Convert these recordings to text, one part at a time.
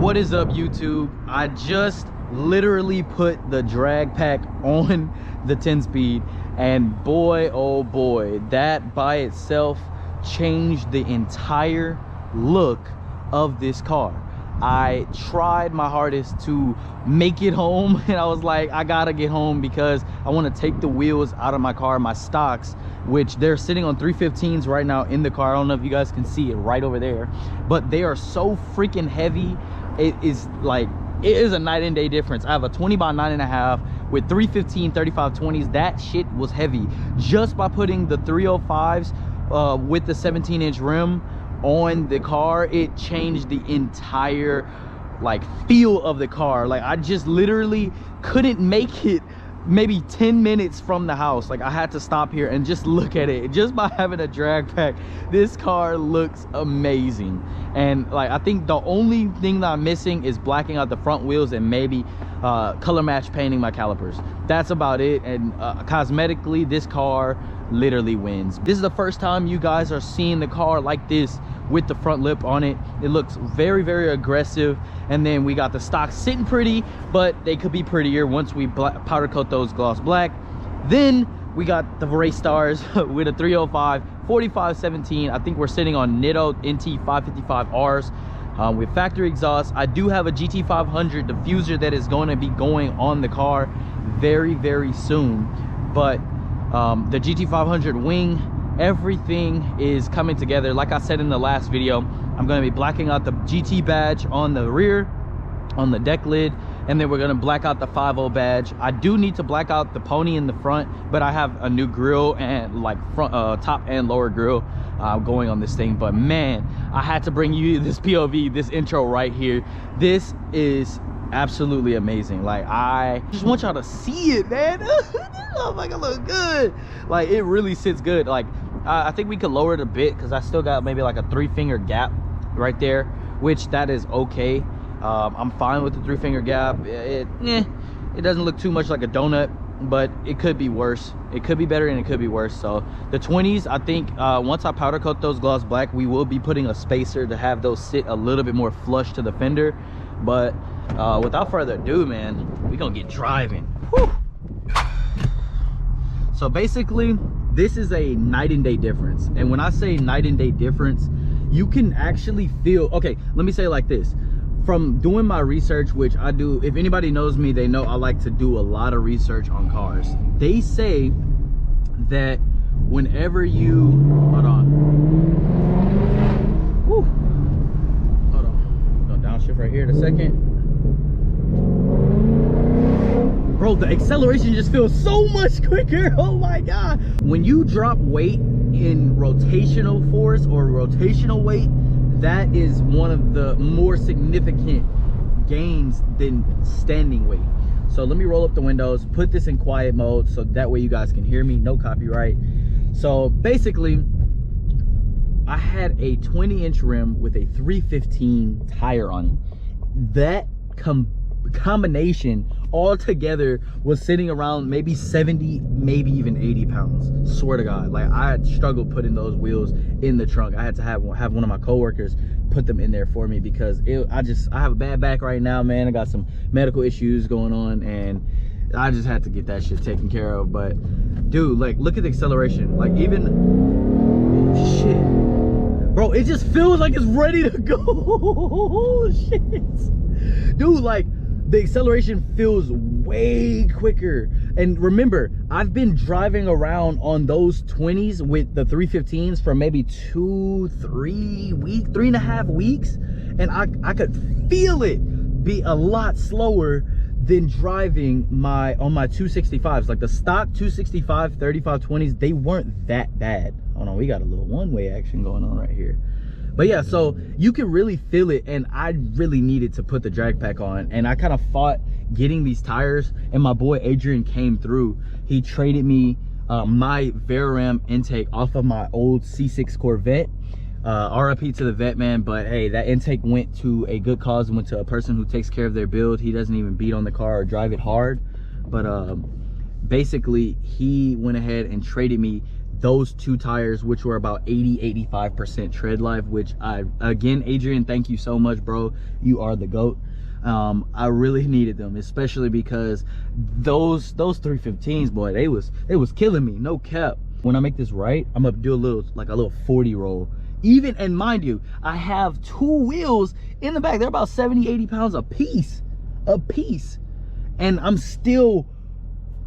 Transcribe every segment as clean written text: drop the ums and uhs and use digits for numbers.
What is up, YouTube? I just literally put the drag pack on the 10-speed, and boy oh boy, that by itself changed the entire look of this car. I tried my hardest to make it home, and I was like, I gotta get home because I want to take the wheels out of my car, my stocks, which they're sitting on 315s right now in the car. I don't know if you guys can see it right over there, but they are so freaking heavy. It is a night and day difference. I have a 20 by 9.5 with 315 3520s. That shit was heavy. Just by putting the 305s with the 17-inch rim on the car, it changed the entire feel of the car. I just literally couldn't make it maybe 10 minutes from the house. I had to stop here and just look at it. Just by having a drag pack, this car looks amazing. And I think the only thing that I'm missing is blacking out the front wheels and maybe color match painting my calipers. That's about it. And cosmetically, this car literally wins. This is the first time you guys are seeing the car like this with the front lip on it. It looks very, very aggressive. And then we got the stock sitting pretty, but they could be prettier once we powder coat those gloss black. Then we got the race stars with a 305 4517. I think we're sitting on Nitto NT 555Rs with factory exhaust. I do have a GT500 diffuser that is going to be going on the car very, very soon, but the GT500 wing, everything is coming together. Like I said in the last video, I'm going to be blacking out the GT badge on the rear, on the deck lid, and then we're going to black out the 50 badge. I do need to black out the pony in the front, but I have a new grill and front top and lower grill going on this thing. But man, I had to bring you this POV, this intro right here. This is absolutely amazing. I just want y'all to see it, man. This motherfucker look good. It really sits good. I think we could lower it a bit because I still got maybe a 3-finger gap right there, which that is okay. I'm fine with the 3-finger gap. It doesn't look too much like a donut, but it could be worse. It could be better and it could be worse. So the 20s, I think once I powder coat those gloss black, we will be putting a spacer to have those sit a little bit more flush to the fender. But without further ado, man, we gonna get driving. Whew. So basically, this is a night and day difference. And when I say night and day difference, you can actually feel, okay, let me say it like this. From doing my research, which I do, if anybody knows me, they know I like to do a lot of research on cars. They say that whenever you, hold on. Whew. Hold on. Gonna downshift right here in a second. Bro, the acceleration just feels so much quicker. Oh my God. When you drop weight in rotational force or rotational weight, that is one of the more significant gains than standing weight. So let me roll up the windows, put this in quiet mode so that way you guys can hear me, no copyright. So basically, I had a 20-inch rim with a 315 tire on it. That combination all together was sitting around maybe 70, maybe even 80 pounds. Swear to God, I had struggled putting those wheels in the trunk. I had to have one of my coworkers put them in there for me because I have a bad back right now, man. I got some medical issues going on, and I just had to get that shit taken care of. But dude, look at the acceleration. Even, oh shit, bro, it just feels like it's ready to go. Oh shit, dude, the acceleration feels way quicker. And remember, I've been driving around on those 20s with the 315s for maybe 3.5 weeks, and I could feel it be a lot slower than driving on my 265s. The stock 265 3520s, they weren't that bad. Oh no, we got a little one-way action going on right here. But yeah, so you can really feel it, and I really needed to put the drag pack on, and I kind of fought getting these tires, and my boy Adrian came through. He traded me my Veraram intake off of my old C6 Corvette. RIP to the vet, man, but hey, that intake went to a good cause, went to a person who takes care of their build. He doesn't even beat on the car or drive it hard, but basically he went ahead and traded me those two tires, which were about 80-85% tread life, which again, Adrian, thank you so much, bro. You are the GOAT. I really needed them, especially because those 315s, boy, they was killing me, no cap. When I make this right, I'm gonna do a little 40 roll. Even, and mind you, I have two wheels in the back. They're about 70-80 pounds a piece, and I'm still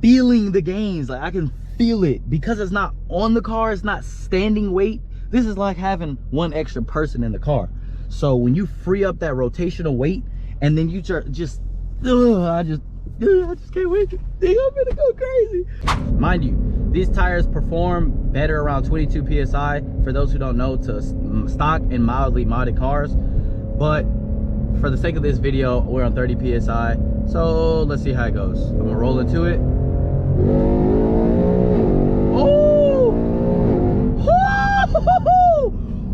feeling the gains. Like, I can feel it because it's not on the car, it's not standing weight. This is like having one extra person in the car. So when you free up that rotational weight, and then you just I just can't wait. I'm gonna go crazy. Mind you, these tires perform better around 22 psi for those who don't know, to stock and mildly modded cars, but for the sake of this video, we're on 30 psi. So let's see how it goes. I'm gonna roll into it. Oh!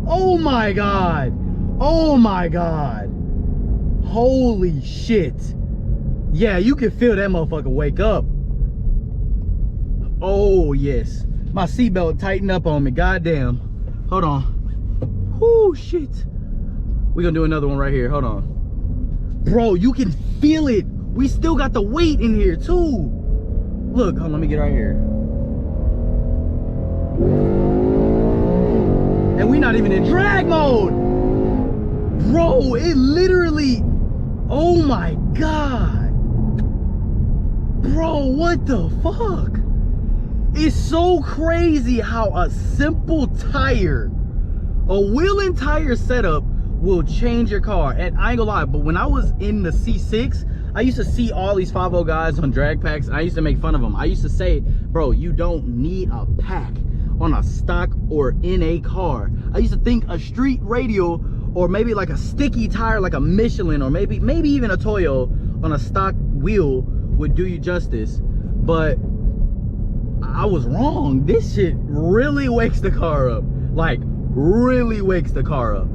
Oh my god! Oh my god! Holy shit! Yeah, you can feel that motherfucker wake up. Oh yes, my seatbelt tightened up on me. Goddamn. Hold on. Oh shit. We're gonna do another one right here. Hold on, bro. You can feel it. We still got the weight in here too. Look, hold on, let me get right here. And we're not even in drag mode, bro. It literally, oh my god, bro, what the fuck? It's so crazy how a simple tire, a wheel and tire setup, will change your car. And I ain't gonna lie, but when I was in the C6, I used to see all these 5.0 guys on drag packs, and I used to make fun of them. I used to say, bro, you don't need a pack on a stock or in a car. I used to think a street radial, or maybe like a sticky tire like a Michelin, or maybe even a Toyo on a stock wheel would do you justice. But I was wrong. This shit really wakes the car up. Like, really wakes the car up.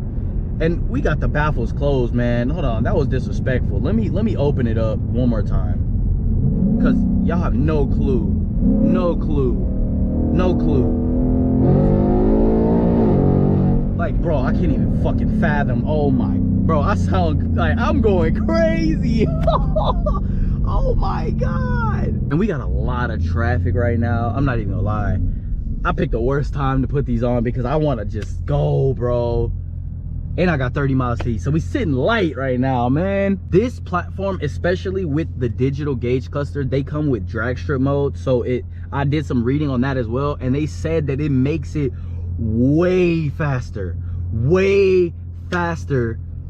And we got the baffles closed, man. Hold on, that was disrespectful. Let me open it up one more time, because y'all have no clue. No clue. No clue. Like, bro, I can't even fucking fathom. Oh my, bro, I sound like I'm going crazy. Oh my god. And we got a lot of traffic right now. I'm not even gonna lie, I picked the worst time to put these on because I want to just go, bro. And I got 30 miles to eat, so we sitting light right now, man. This platform, especially with the digital gauge cluster, they come with drag strip mode. So I did some reading on that as well, and they said that it makes it way faster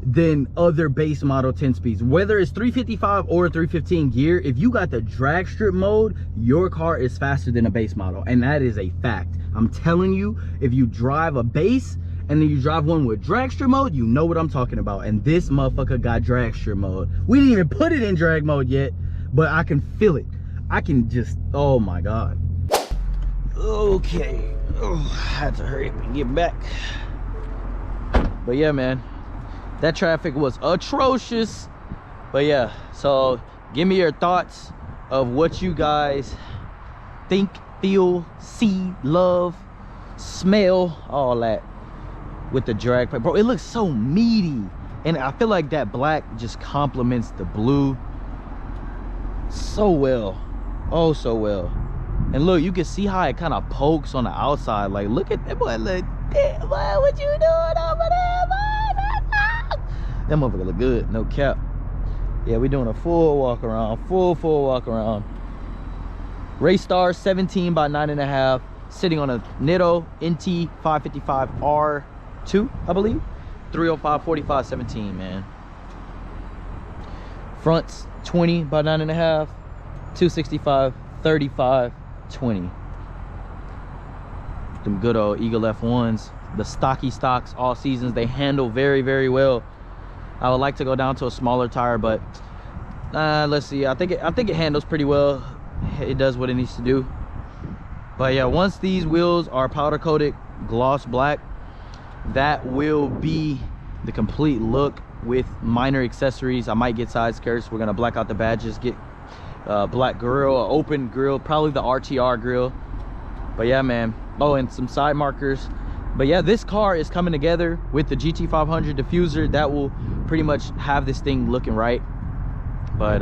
than other base model 10 speeds. Whether it's 355 or 315 gear, if you got the drag strip mode, your car is faster than a base model, and that is a fact. I'm telling you, if you drive a base and then you drive one with drag strip mode, you know what I'm talking about. And this motherfucker got drag strip mode. We didn't even put it in drag mode yet, but I can feel it. I can just, oh my god. Okay, oh, I had to hurry up and get back. But yeah, man, that traffic was atrocious. But yeah, so give me your thoughts of what you guys think, feel, see, love, smell, all that with the drag pack. Bro, it looks so meaty, and I feel like that black just complements the blue so well. Oh, so well. And look, you can see how it kind of pokes on the outside. Like, look at that boy. Look, damn, boy, what you doing over there, boy? That motherfucker look good, no cap. Yeah, we doing a full walk around, full walk around. Race Star 17 by 9.5, sitting on a Nitto NT 555R2, I believe. 305 45 17, man. Fronts 20 by 9.5, 265 35 20. Them good old Eagle F1s, the stocky stocks, all seasons. They handle very well. I would like to go down to a smaller tire, but let's see. I think it handles pretty well. It does what it needs to do. But yeah, once these wheels are powder coated gloss black, that will be the complete look with minor accessories. I might get side skirts. We're gonna black out the badges, get black grill, open grill, probably the RTR grill. But yeah, man, Oh, and some side markers. But yeah, this car is coming together with the GT500 diffuser. That will pretty much have this thing looking right. But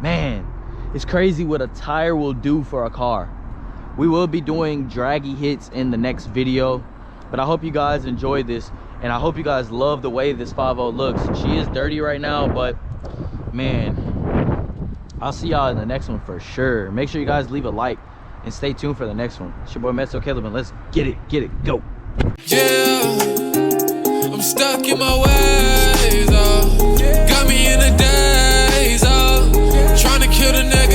man, it's crazy what a tire will do for a car. We will be doing draggy hits in the next video, but I hope you guys enjoyed this, and I hope you guys love the way this 5.0 looks. She is dirty right now, but man, I'll see y'all in the next one for sure. Make sure you guys leave a like and stay tuned for the next one. It's your boy Mezzocaleb, and let's get it, go. Yeah, I'm stuck in my ways, got me in the days, trying to kill the next